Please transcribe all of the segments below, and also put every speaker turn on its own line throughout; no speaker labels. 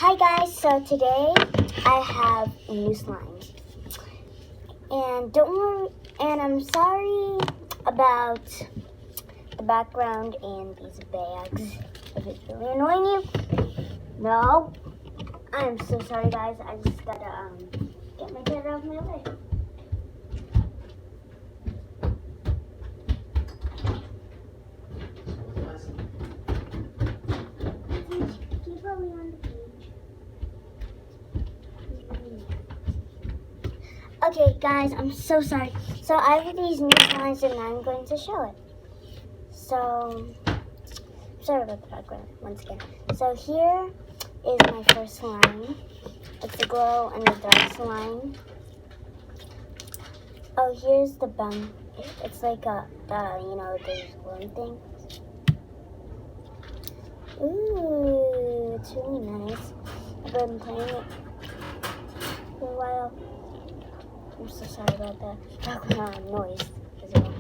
Hi guys, so today I have new slime. And don't worry, and I'm sorry about the background and these bags. If it's really annoying you, no. I'm so sorry guys, I just gotta get my cat out of my way. Keep me on the page. Okay guys, I'm so sorry. So I have these new slimes and I'm going to show it. So, sorry about the background once again. So here is my first slime. It's the glow and the dark slime. Oh, here's the bum. It's like those worm things. Ooh, it's really nice. I've been playing it for a while. I'm so sorry about the background noise as well.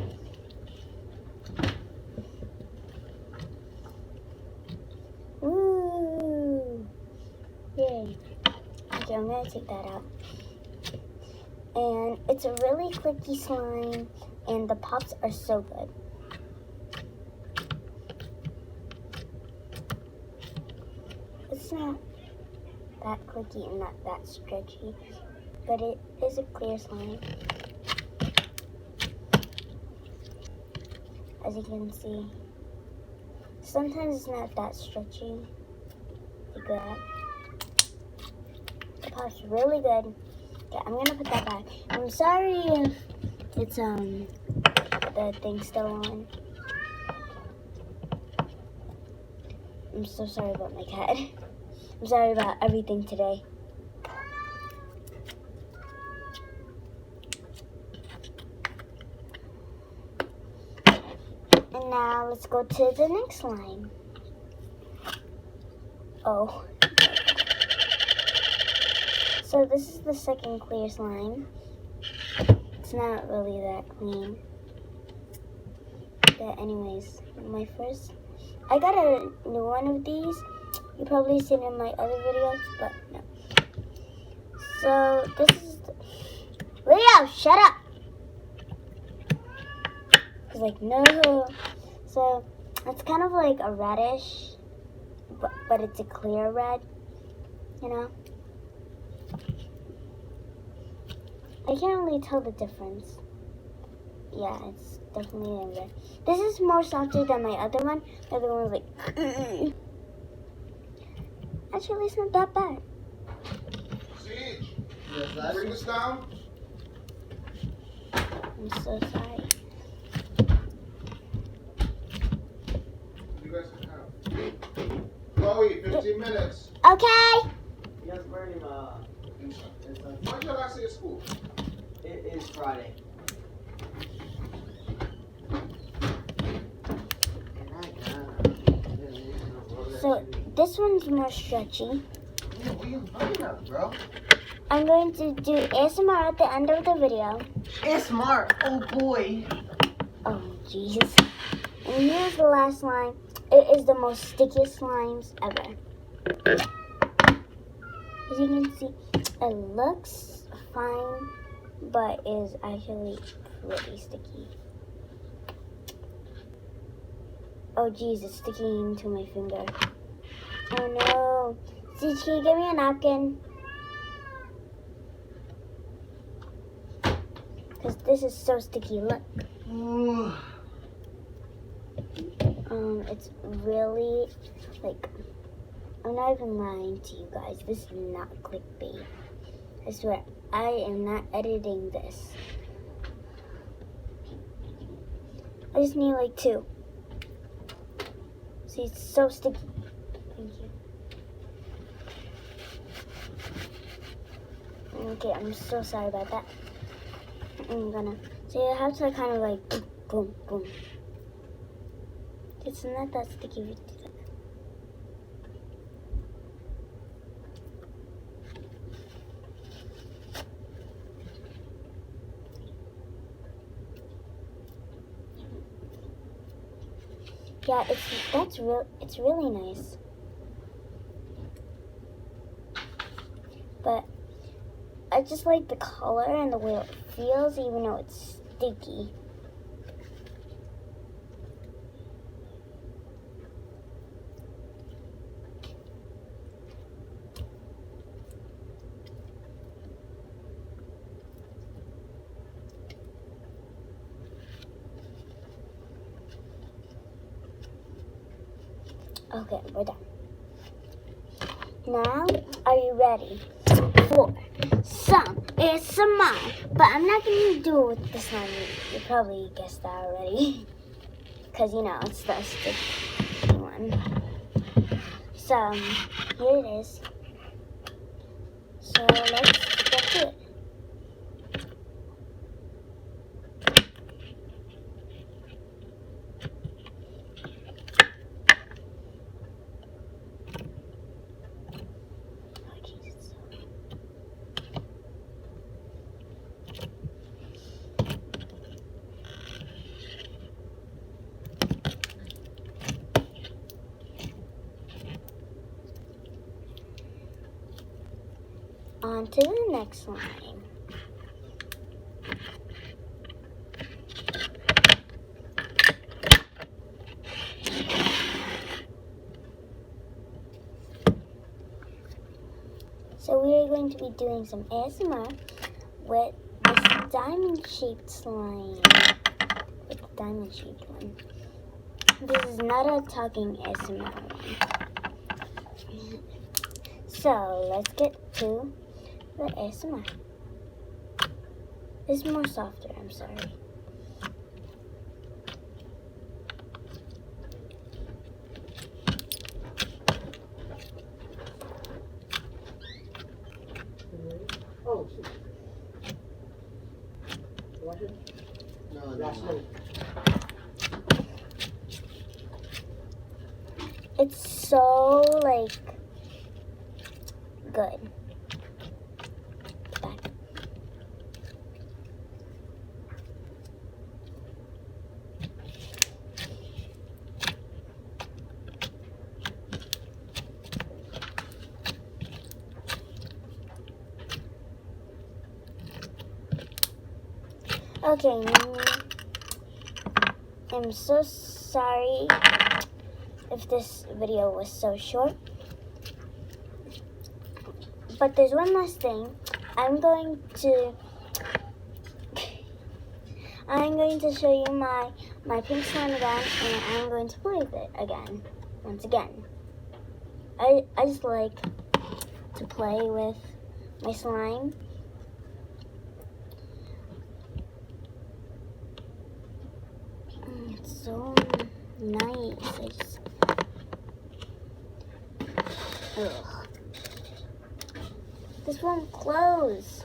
Woo! Yay. Okay, I'm gonna take that out. And it's a really clicky slime, and the pops are so good. It's not that clicky and not that stretchy, but it is a clear slime. As you can see, sometimes it's not that stretchy, like that. The pop's really good. Okay, I'm gonna put that back. I'm sorry if it's the thing's still on. I'm so sorry about my cat. I'm sorry about everything today. And now let's go to the next slime. Oh. So this is the second clear slime. It's not really that clean. But anyways, my first, I got a new one of these. You probably seen it in my other videos, but no. So this is, Leo, shut up! He's like, no. So it's kind of like a reddish, but it's a clear red, you know? I can't really tell the difference. Yeah, it's definitely a red. This is more softer than my other one. The other one was like, actually, it's not that bad.
Siege, bring this down.
I'm so sorry.
You guys can have. Chloe, 15 minutes.
Okay.
You guys bring him
When's your last day of school?
It is Friday.
So this one's more stretchy.
What are you looking at, bro?
I'm going to do ASMR at the end of the video.
ASMR, oh boy.
Oh, jeez. And here's the last slime. It is the most stickiest slimes ever. As you can see, it looks fine, but is actually pretty sticky. Oh, jeez, it's sticking to my finger. Oh, no. See, can you give me a napkin? Because this is so sticky. Look. It's really, like, I'm not even lying to you guys. This is not clickbait. I swear, I am not editing this. I just need like 2. See, it's so sticky. Thank you. Okay, I'm so sorry about that. I'm gonna, so you have to kind of like, boom, boom, boom. It's not that sticky if you do that. Yeah, it's really nice. but I just like the color and the way it feels, even though it's sticky. Okay, we're done. Now, are you ready for some ASMR? But I'm not going to do it with the slime. You probably guessed that already. Because, you know, it's the sticky one. So, here it is. So, let's get to it. On to the next line. So we are going to be doing some ASMR with this diamond-shaped slime. With the diamond-shaped one. This is not a talking ASMR one. So let's get to the ASMR. This is more softer, I'm sorry.
Oh, shit. Watch it?
No,
Last minute.
It's so, like, good. Back. Okay, I'm so sorry if this video was so short. But there's one last thing. I'm going to show you my pink slime again, and I'm going to play with it again. Once again. I just like to play with my slime. It's so nice. Ugh. This won't close.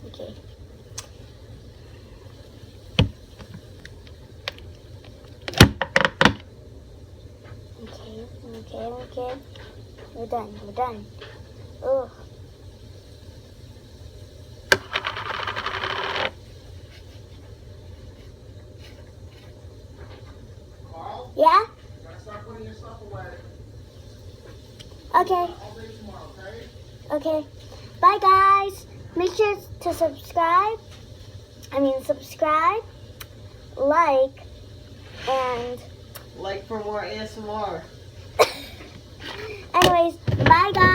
Okay. Okay. We're done. Ugh.
Carl,
Yeah?
you gotta start putting your stuff away.
Okay.
All day tomorrow, okay?
Okay. Bye, guys. Make sure to subscribe, like, and
Like for more ASMR.
anyways, bye, guys.